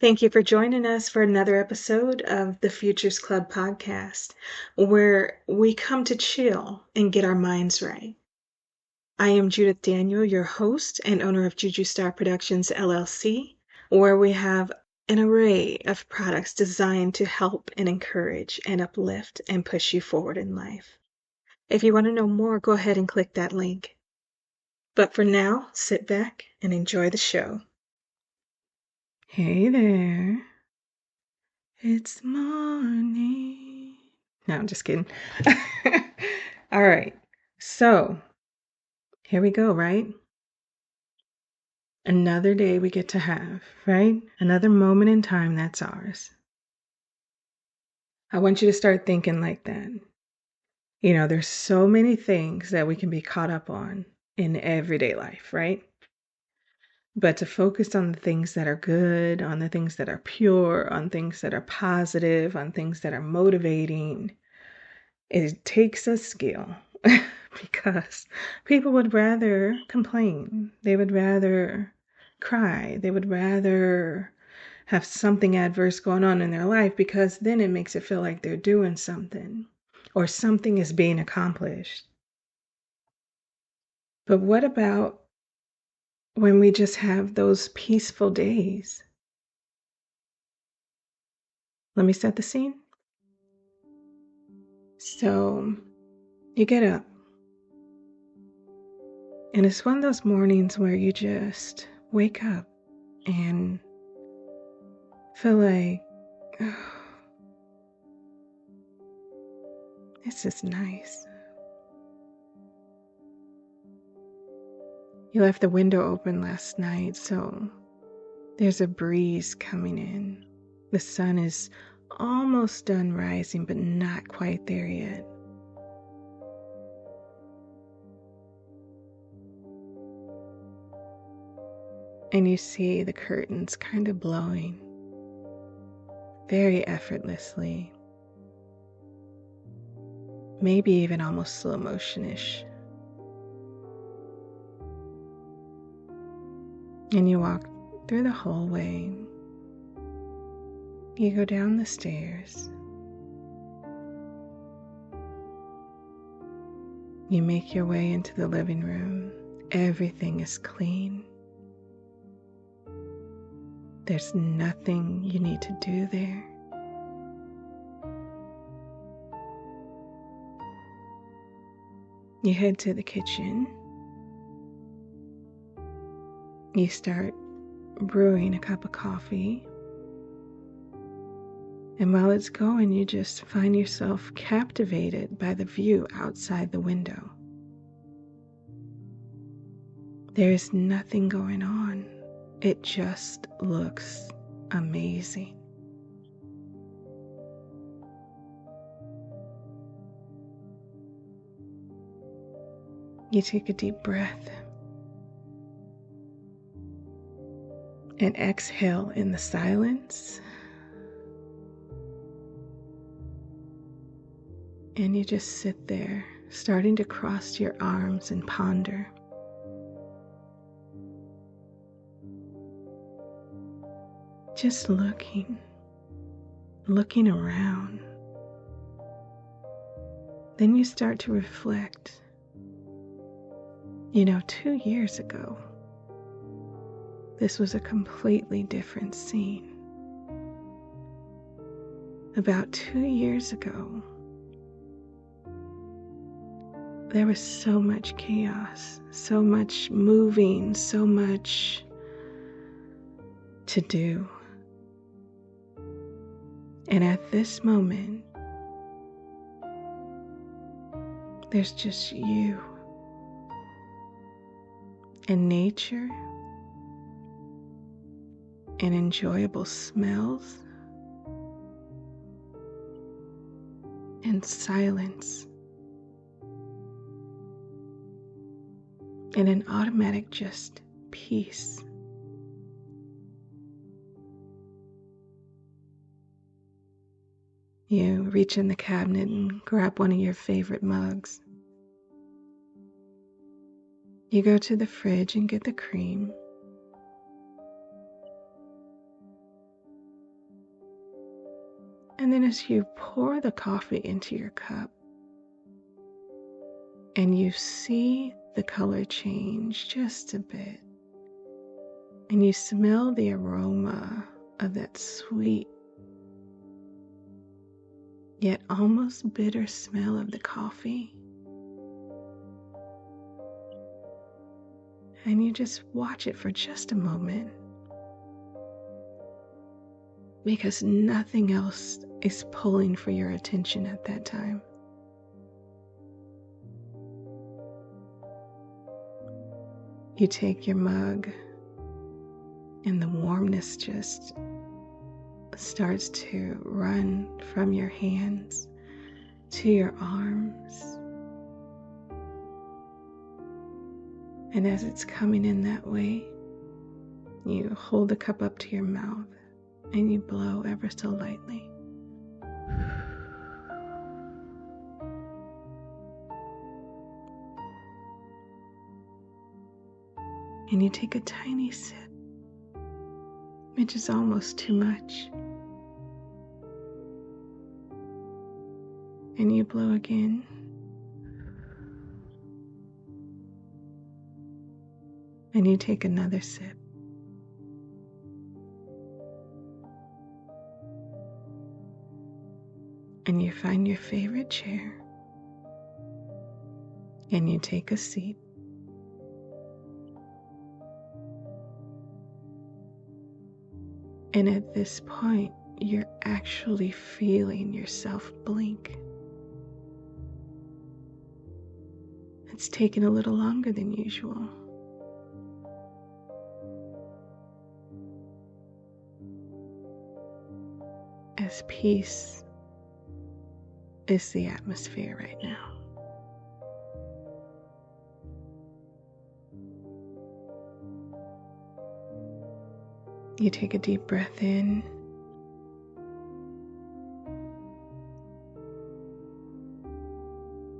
Thank you for joining us for another episode of the Futures Club podcast, where we come to chill and get our minds right. I am Judith Daniel, your host and owner of Juju Star Productions LLC, where we have an array of products designed to help and encourage and uplift and push you forward in life. If you want to know more, go ahead and click that link. But for now, sit back and enjoy the show. Hey there. It's morning. No, I'm just kidding. All right. So here we go, right? Another day we get to have, right? Another moment in time that's ours. I want you to start thinking like that. You know, there's so many things that we can be caught up on in everyday life, right? But to focus on the things that are good, on the things that are pure, on things that are positive, on things that are motivating, it takes a skill because people would rather complain. They would rather cry. They would rather have something adverse going on in their life because then it makes it feel like they're doing something or something is being accomplished. But what about when we just have those peaceful days? Let me set the scene. So you get up, and it's one of those mornings where you just wake up and feel like, oh, this is nice. You left the window open last night, so there's a breeze coming in. The sun is almost done rising, but not quite there yet. And you see the curtains kind of blowing very effortlessly, maybe even almost slow motion-ish. And you walk through the hallway. You go down the stairs. You make your way into the living room. Everything is clean. There's nothing you need to do there. You head to the kitchen. You start brewing a cup of coffee. And while it's going, you just find yourself captivated by the view outside the window. There is nothing going on. It just looks amazing. You take a deep breath and exhale in the silence. And you just sit there, starting to cross your arms and ponder. Just looking around. Then you start to reflect. 2 years ago, this was a completely different scene. About 2 years ago, there was so much chaos, so much moving, so much to do. And at this moment, there's just you and nature and enjoyable smells and silence and an automatic just peace. You reach in the cabinet and grab one of your favorite mugs. You go to the fridge and get the cream. And then as you pour the coffee into your cup and you see the color change just a bit, and you smell the aroma of that sweet yet almost bitter smell of the coffee, and you just watch it for just a moment, because nothing else is pulling for your attention at that time. You take your mug, and the warmness just starts to run from your hands to your arms. And as it's coming in that way, you hold the cup up to your mouth and you blow ever so lightly. And you take a tiny sip, which is almost too much. And you blow again. And you take another sip. And you find your favorite chair. And you take a seat. And at this point, you're actually feeling yourself blink. It's taken a little longer than usual. As peace is the atmosphere right now. You take a deep breath in.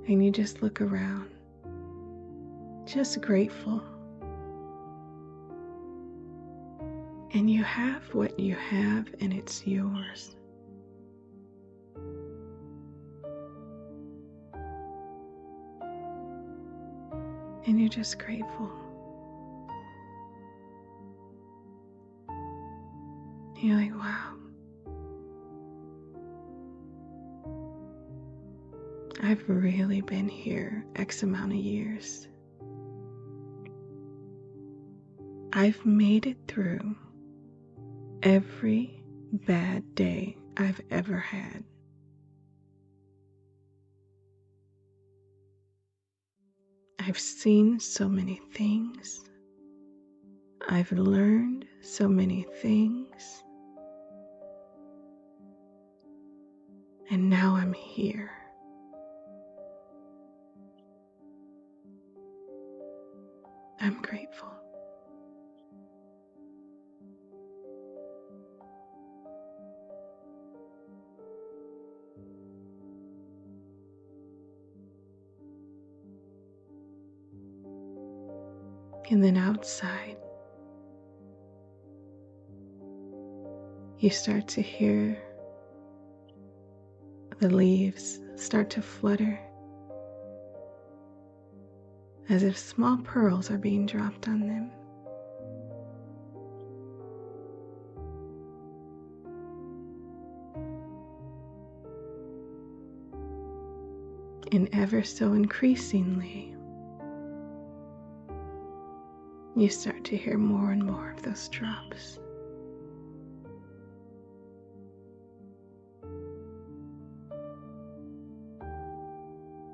And you just look around, just grateful. And you have what you have, and it's yours. And you're just grateful. You're like, wow. I've really been here X amount of years. I've made it through every bad day I've ever had. I've seen so many things. I've learned so many things. And now I'm here. I'm grateful. And then outside, you start to hear the leaves start to flutter as if small pearls are being dropped on them. And ever so increasingly, you start to hear more and more of those drops.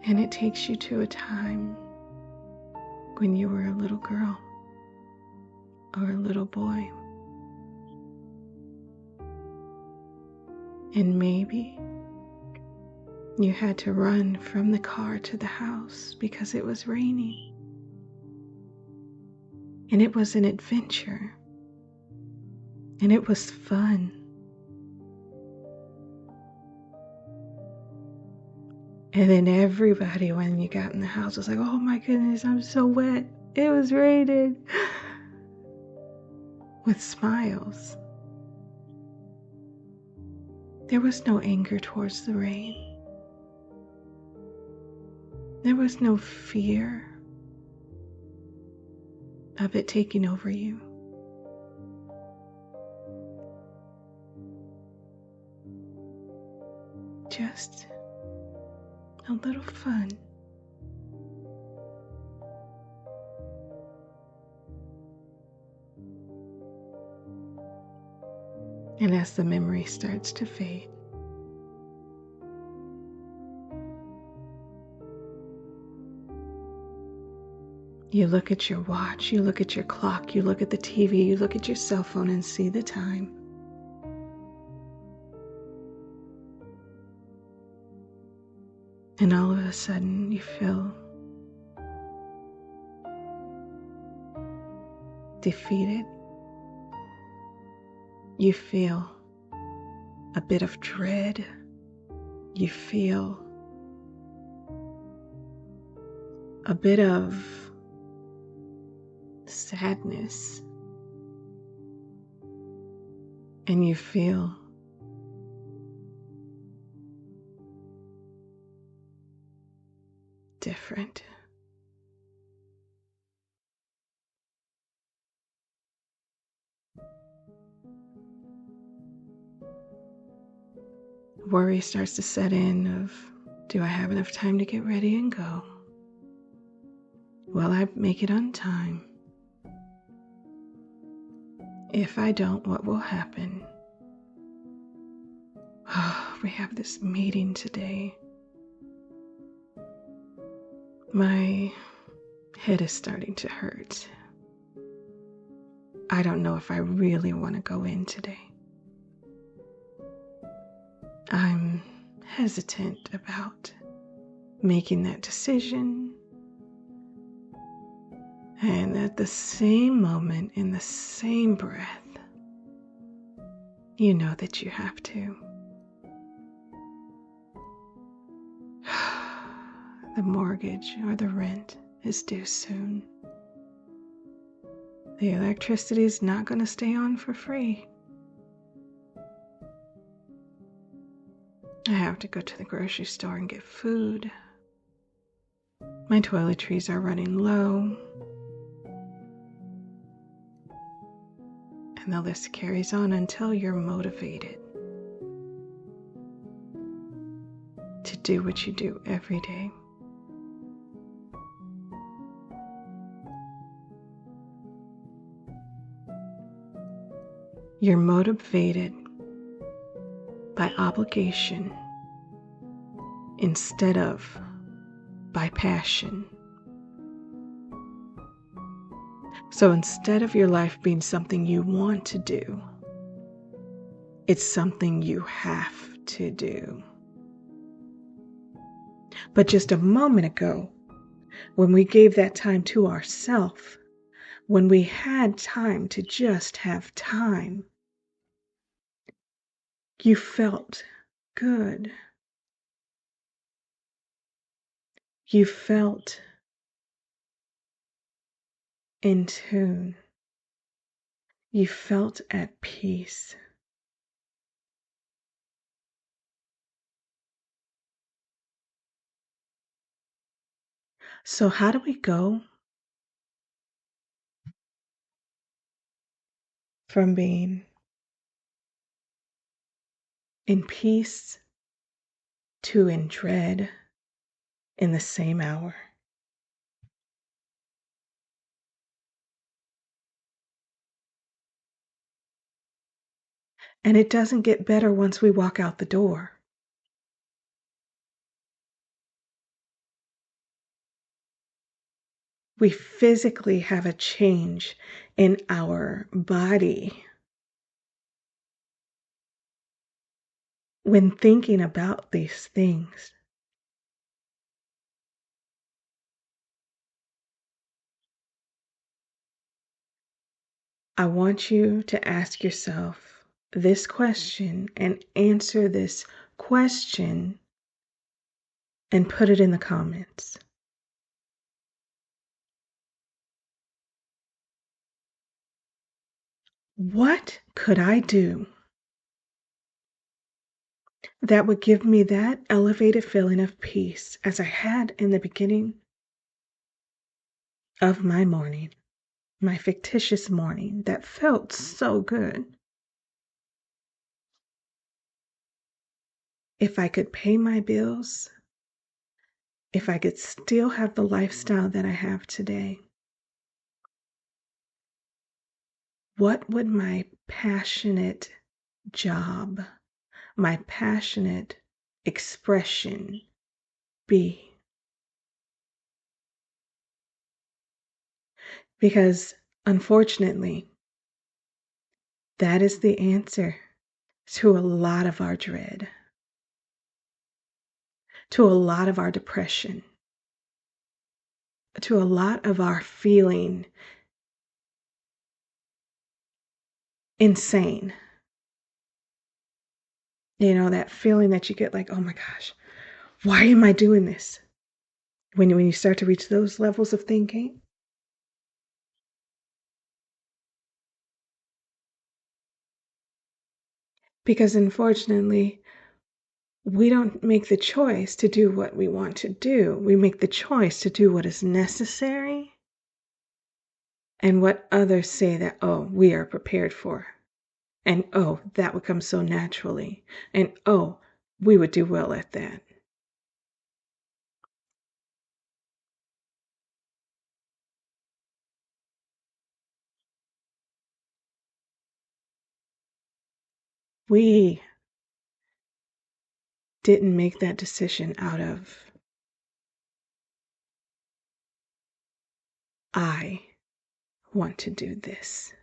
And it takes you to a time when you were a little girl or a little boy. And maybe you had to run from the car to the house because it was raining. And it was an adventure. And it was fun. And then everybody, when you got in the house, was like, oh my goodness, I'm so wet. It was raining. With smiles. There was no anger towards the rain. There was no fear of it taking over you. Just a little fun. And as the memory starts to fade, you look at your watch, you look at your clock, you look at the TV, you look at your cell phone and see the time. And all of a sudden you feel defeated. You feel a bit of dread. You feel a bit of sadness. And you feel different. Worry starts to set in of, do I have enough time to get ready and go? Will I make it on time? If I don't, what will happen? Oh, we have this meeting today. My head is starting to hurt. I don't know if I really want to go in today. I'm hesitant about making that decision. And at the same moment, in the same breath, you know that you have to. The mortgage or the rent is due soon. The electricity is not going to stay on for free. I have to go to the grocery store and get food. My toiletries are running low. And the list carries on until you're motivated to do what you do every day. You're motivated by obligation instead of by passion. So instead of your life being something you want to do, it's something you have to do. But just a moment ago, when we gave that time to ourselves, when we had time to just have time, you felt good. You felt in tune. You felt at peace. So how do we go from being in peace to in dread in the same hour? And it doesn't get better once we walk out the door. We physically have a change in our body when thinking about these things. I want you to ask yourself this question and answer this question and put it in the comments. What could I do that would give me that elevated feeling of peace as I had in the beginning of my morning, my fictitious morning that felt so good. If I could pay my bills, if I could still have the lifestyle that I have today, what would my passionate job, my passionate expression be? Because unfortunately, that is the answer to a lot of our dread, to a lot of our depression, to a lot of our feeling insane. You know, that feeling that you get like, oh my gosh, why am I doing this? When you start to reach those levels of thinking. Because unfortunately, we don't make the choice to do what we want to do. We make the choice to do what is necessary and what others say that, oh, we are prepared for. And oh, that would come so naturally. And oh, we would do well at that. We didn't make that decision out of I want to do this.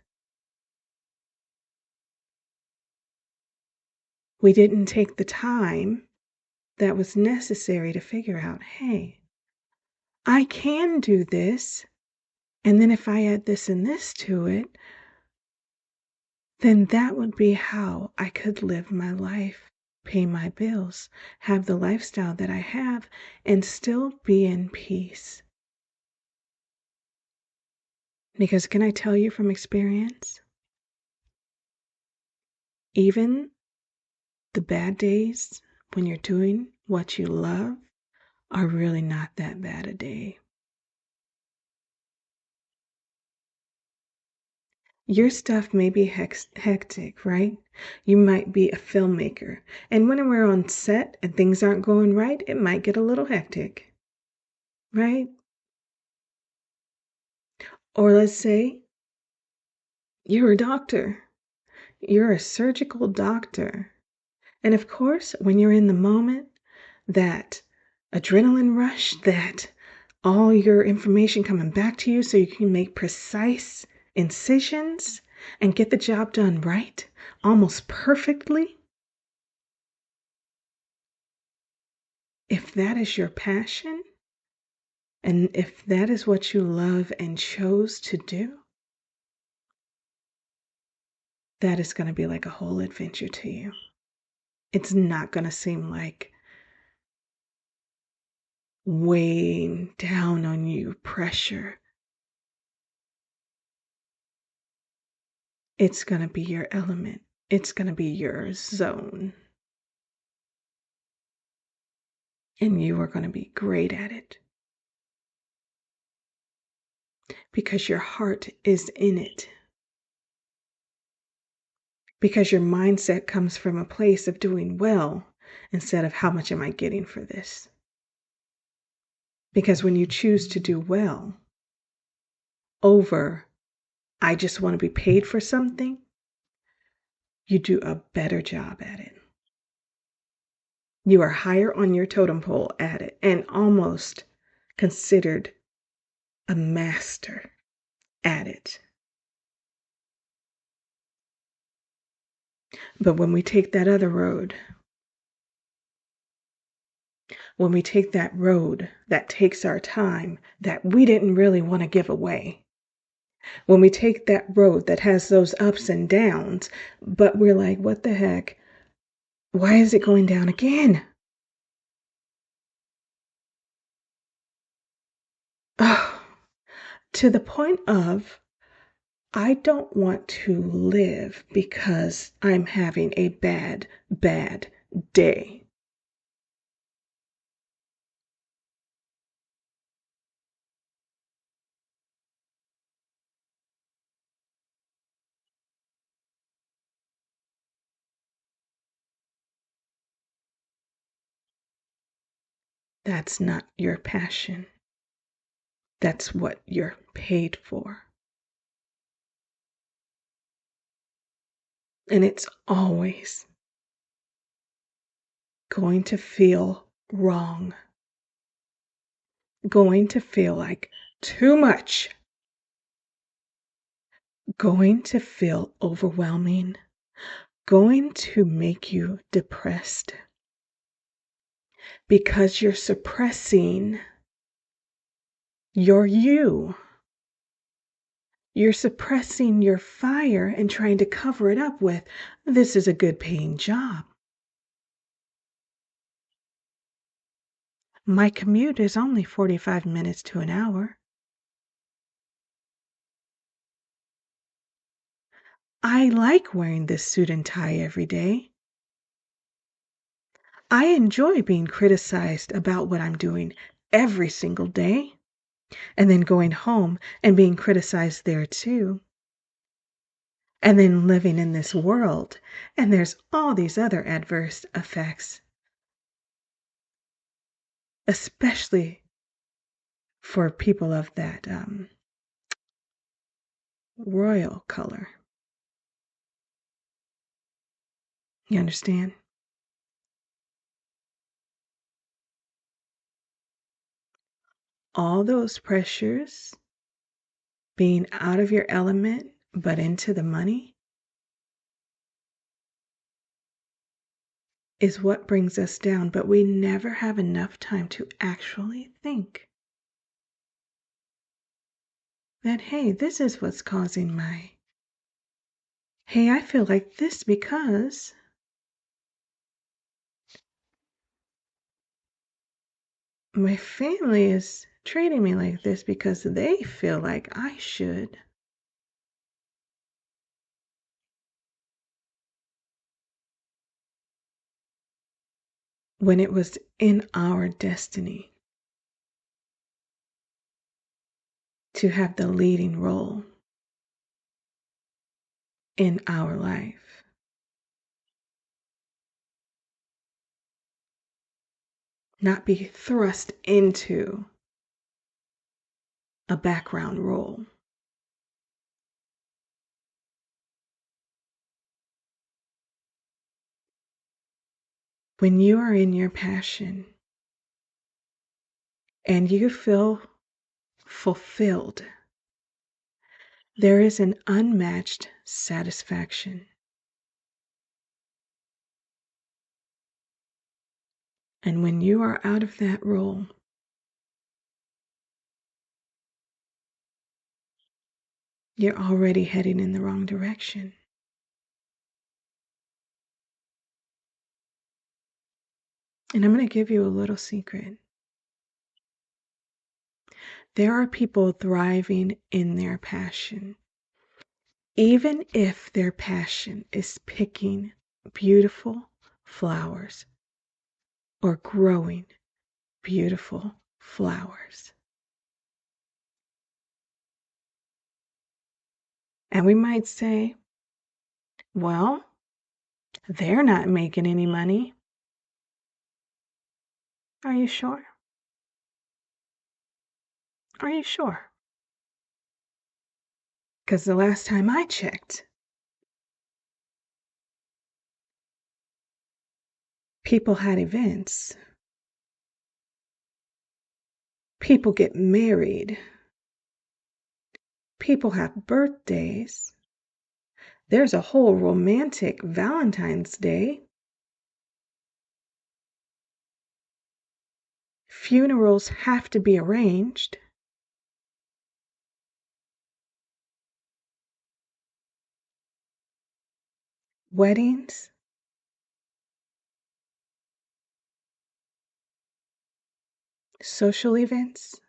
We didn't take the time that was necessary to figure out, hey, I can do this. And then if I add this and this to it, then that would be how I could live my life, pay my bills, have the lifestyle that I have, and still be in peace. Because can I tell you from experience, even the bad days when you're doing what you love are really not that bad a day. Your stuff may be hectic, right? You might be a filmmaker. And when we're on set and things aren't going right, it might get a little hectic, right? Or let's say you're a doctor. You're a surgical doctor. And of course, when you're in the moment, that adrenaline rush, that all your information coming back to you so you can make precise incisions and get the job done right, almost perfectly. If that is your passion, and if that is what you love and chose to do, that is going to be like a whole adventure to you. It's not going to seem like weighing down on you pressure. It's going to be your element. It's going to be your zone. And you are going to be great at it. Because your heart is in it. Because your mindset comes from a place of doing well instead of how much am I getting for this. Because when you choose to do well over I just want to be paid for something, you do a better job at it. You are higher on your totem pole at it and almost considered a master at it. But when we take that other road, when we take that road that takes our time, that we didn't really want to give away, when we take that road that has those ups and downs, but we're like, what the heck? Why is it going down again? Oh, to the point of, I don't want to live because I'm having a bad day. That's not your passion. That's what you're paid for. And it's always going to feel wrong, going to feel like too much, going to feel overwhelming, going to make you depressed because you're suppressing your you. You're suppressing your fire and trying to cover it up with, this is a good paying job. My commute is only 45 minutes to an hour. I like wearing this suit and tie every day. I enjoy being criticized about what I'm doing every single day, and then going home and being criticized there too. And then living in this world, and there's all these other adverse effects, especially for people of that royal color. You understand? All those pressures, being out of your element, but into the money, is what brings us down. But we never have enough time to actually think that, hey, this is what's causing my, hey, I feel like this because my family is treating me like this because they feel like I should. When it was in our destiny to have the leading role in our life. Not be thrust into a background role. When you are in your passion and you feel fulfilled, there is an unmatched satisfaction. And when you are out of that role, you're already heading in the wrong direction. And I'm going to give you a little secret. There are people thriving in their passion, even if their passion is picking beautiful flowers or growing beautiful flowers. And we might say, well, they're not making any money. Are you sure? Are you sure? Because the last time I checked, people had events. People get married. People have birthdays. There's a whole romantic Valentine's Day. Funerals have to be arranged. Weddings. Social events.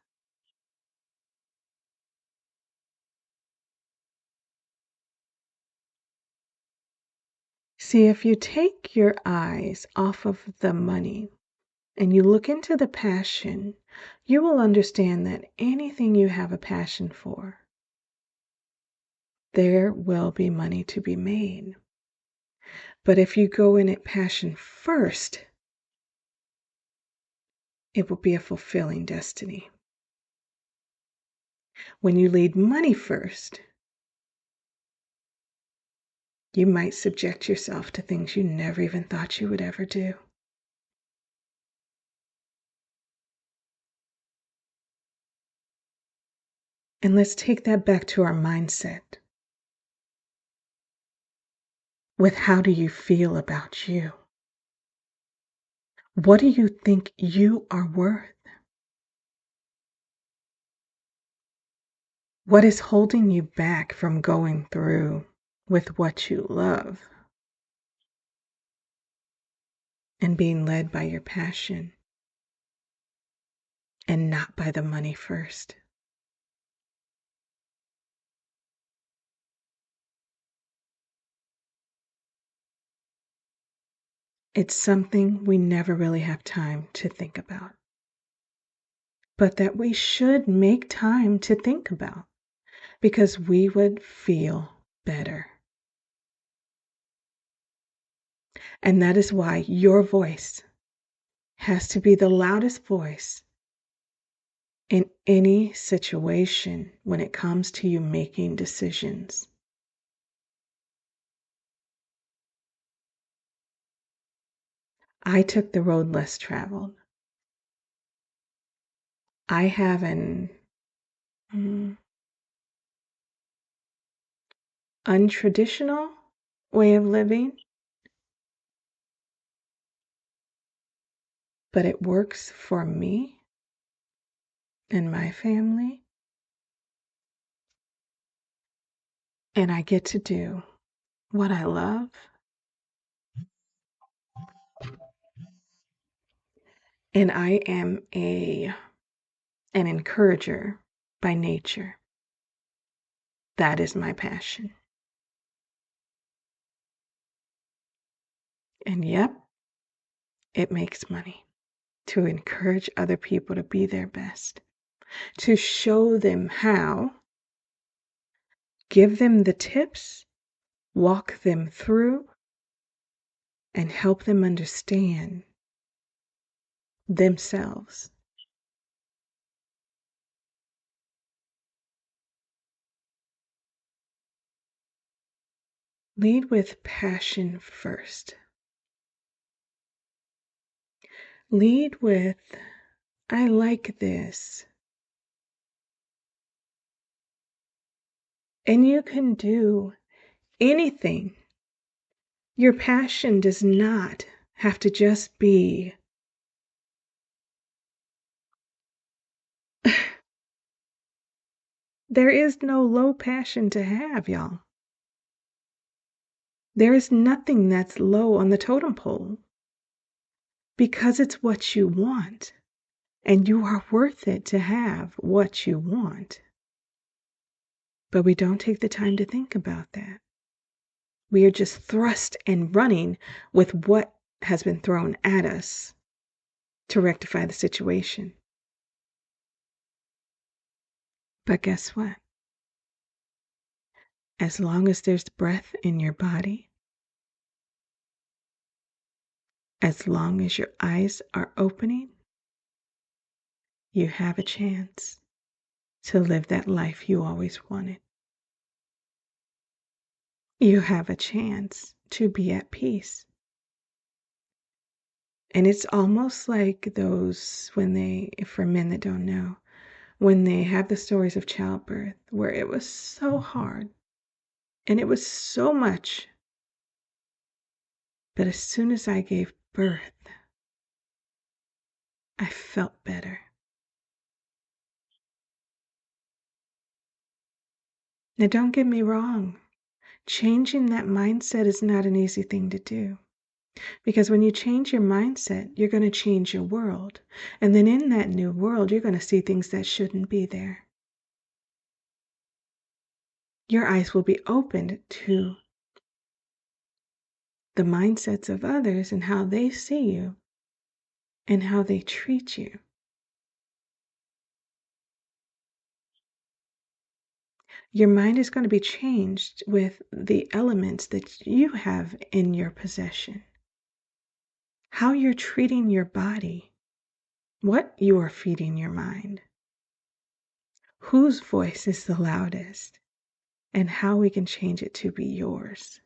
See, if you take your eyes off of the money and you look into the passion, you will understand that anything you have a passion for, there will be money to be made. But if you go in it passion first, it will be a fulfilling destiny. When you lead money first, you might subject yourself to things you never even thought you would ever do. And let's take that back to our mindset. With how do you feel about you? What do you think you are worth? What is holding you back from going through with what you love and being led by your passion and not by the money first? It's something we never really have time to think about, but that we should make time to think about because we would feel better. And that is why your voice has to be the loudest voice in any situation when it comes to you making decisions. I took the road less traveled. I have an untraditional way of living, but it works for me and my family. And I get to do what I love. And I am an encourager by nature. That is my passion. And yep, it makes money to encourage other people to be their best, to show them how, give them the tips, walk them through, and help them understand themselves. Lead with passion first. Lead with, I like this. And you can do anything. Your passion does not have to just be there is no low passion to have, y'all. There is nothing that's low on the totem pole because it's what you want, and you are worth it to have what you want. But we don't take the time to think about that. We are just thrust and running with what has been thrown at us to rectify the situation. But guess what? As long as there's breath in your body, as long as your eyes are opening, you have a chance to live that life you always wanted. You have a chance to be at peace. And it's almost like those, for men that don't know, when they have the stories of childbirth, where it was so hard and it was so much. But as soon as I gave birth, I felt better. Now, don't get me wrong. Changing that mindset is not an easy thing to do. Because when you change your mindset, you're going to change your world. And then in that new world, you're going to see things that shouldn't be there. Your eyes will be opened to the mindsets of others and how they see you and how they treat you. Your mind is going to be changed with the elements that you have in your possession. How you're treating your body, what you are feeding your mind, whose voice is the loudest, and how we can change it to be yours.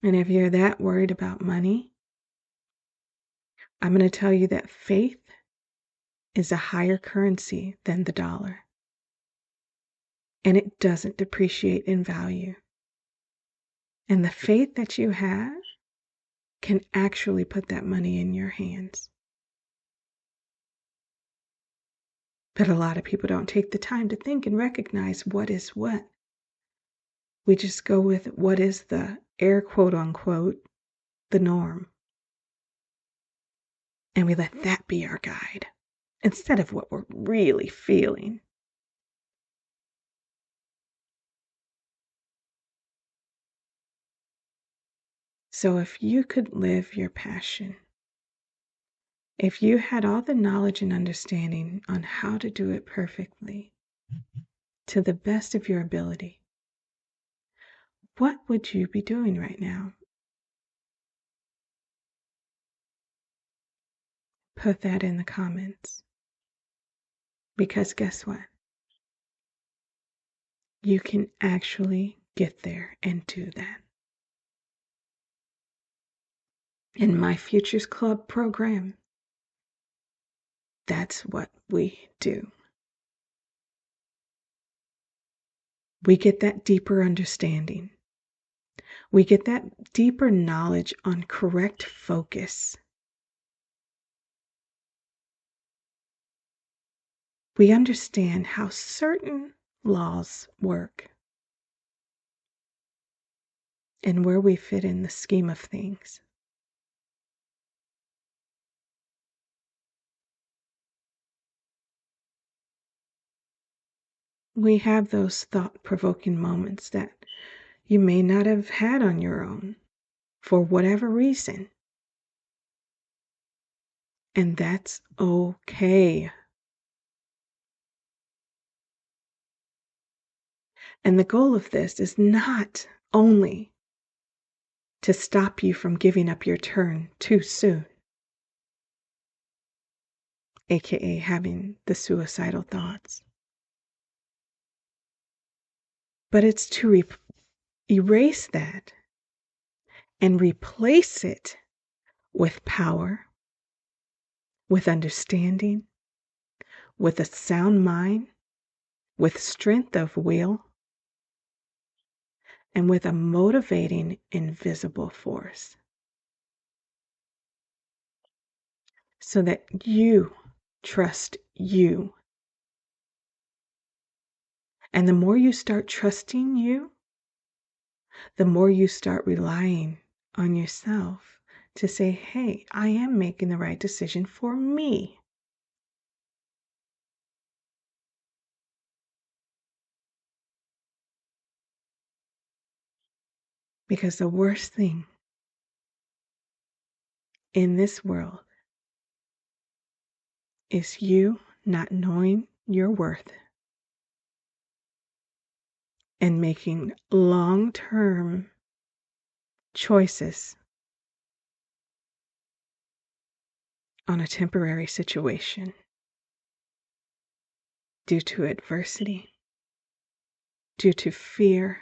And if you're that worried about money, I'm going to tell you that faith is a higher currency than the dollar. And it doesn't depreciate in value. And the faith that you have can actually put that money in your hands. But a lot of people don't take the time to think and recognize what is what. We just go with what is the air quote unquote, the norm. And we let that be our guide instead of what we're really feeling. So if you could live your passion, if you had all the knowledge and understanding on how to do it perfectly, to the best of your ability, what would you be doing right now? Put that in the comments. Because guess what? You can actually get there and do that. In my Futures Club program, that's what we do. We get that deeper understanding. We get that deeper knowledge on correct focus. We understand how certain laws work and where we fit in the scheme of things. We have those thought-provoking moments that you may not have had on your own for whatever reason. And that's okay. And the goal of this is not only to stop you from giving up your turn too soon, aka having the suicidal thoughts, but it's to erase that and replace it with power, with understanding, with a sound mind, with strength of will, and with a motivating invisible force. So that you trust you. And the more you start trusting you, the more you start relying on yourself to say, hey, I am making the right decision for me. Because the worst thing in this world is you not knowing your worth and making long-term choices on a temporary situation due to adversity, due to fear,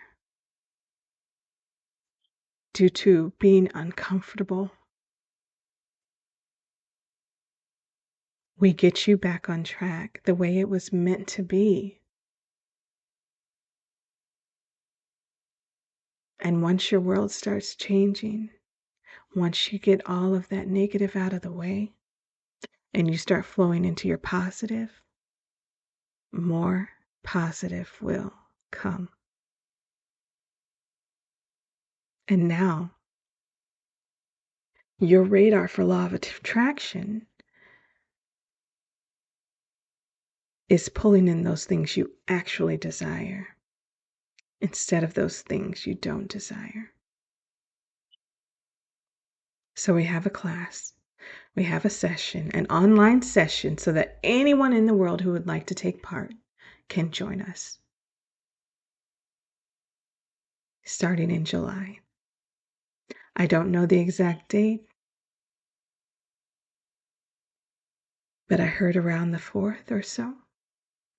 due to being uncomfortable. We get you back on track the way it was meant to be. And once your world starts changing, once you get all of that negative out of the way and you start flowing into your positive, more positive will come. And now, your radar for law of attraction is pulling in those things you actually desire. instead of those things you don't desire. So we have a class, we have a session, an online session, so that anyone in the world who would like to take part can join us. Starting in July. I don't know the exact date, but I heard around the 4th or so.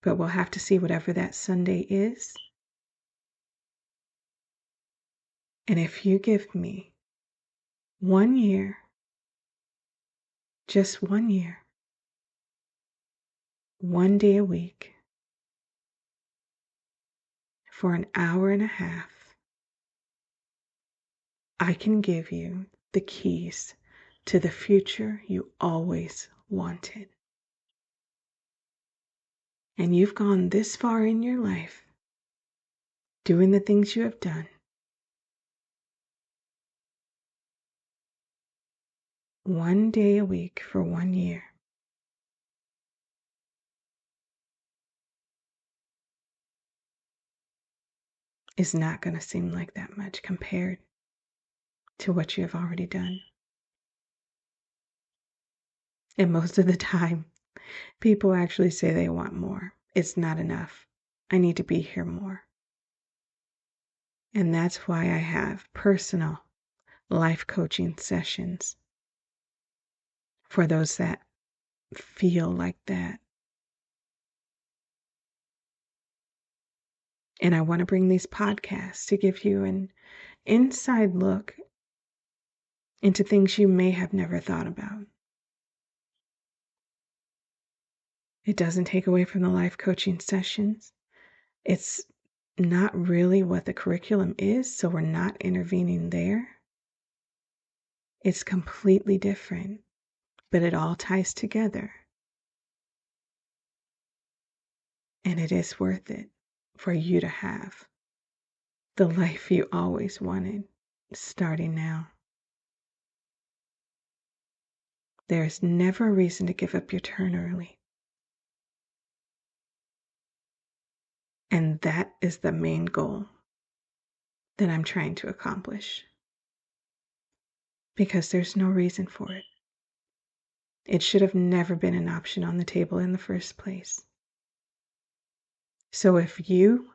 But we'll have to see whatever that Sunday is. And if you give me 1 year, just 1 year, 1 day a week, for an hour and a half, I can give you the keys to the future you always wanted. And you've gone this far in your life, doing the things you have done. 1 day a week for 1 year. Is not going to seem like that much compared to what you have already done. And most of the time, people actually say they want more. It's not enough. I need to be here more. And that's why I have personal life coaching sessions for those that feel like that. And I want to bring these podcasts to give you an inside look into things you may have never thought about. It doesn't take away from the life coaching sessions. It's not really what the curriculum is, so we're not intervening there. It's completely different, but it all ties together. And it is worth it for you to have the life you always wanted, starting now. There's never a reason to give up your turn early. And that is the main goal that I'm trying to accomplish. Because there's no reason for it. It should have never been an option on the table in the first place. So if you,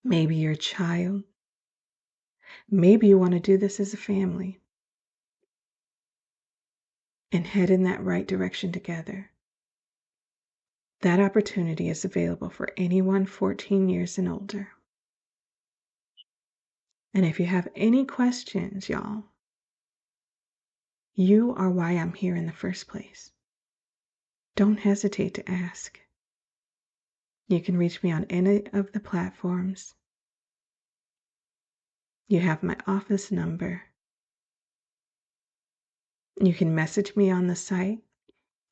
maybe your child, maybe you want to do this as a family and head in that right direction together, that opportunity is available for anyone 14 years and older. And if you have any questions, y'all, you are why I'm here in the first place. Don't hesitate to ask. You can reach me on any of the platforms. You have my office number. You can message me on the site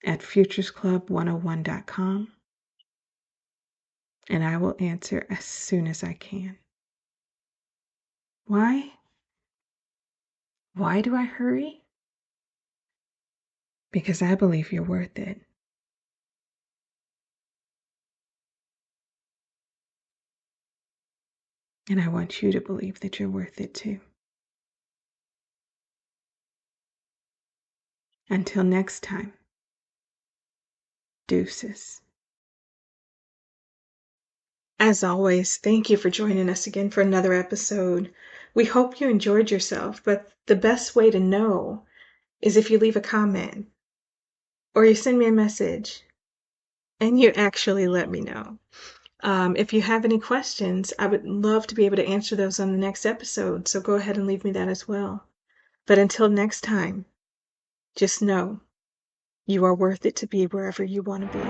at futuresclub101.com, and I will answer as soon as I can. Why? Why do I hurry? Because I believe you're worth it. And I want you to believe that you're worth it too. Until next time, deuces. As always, thank you for joining us again for another episode. We hope you enjoyed yourself, but the best way to know is if you leave a comment or you send me a message and you actually let me know. If you have any questions, I would love to be able to answer those on the next episode, so go ahead and leave me that as well. But until next time, just know you are worth it to be wherever you want to be.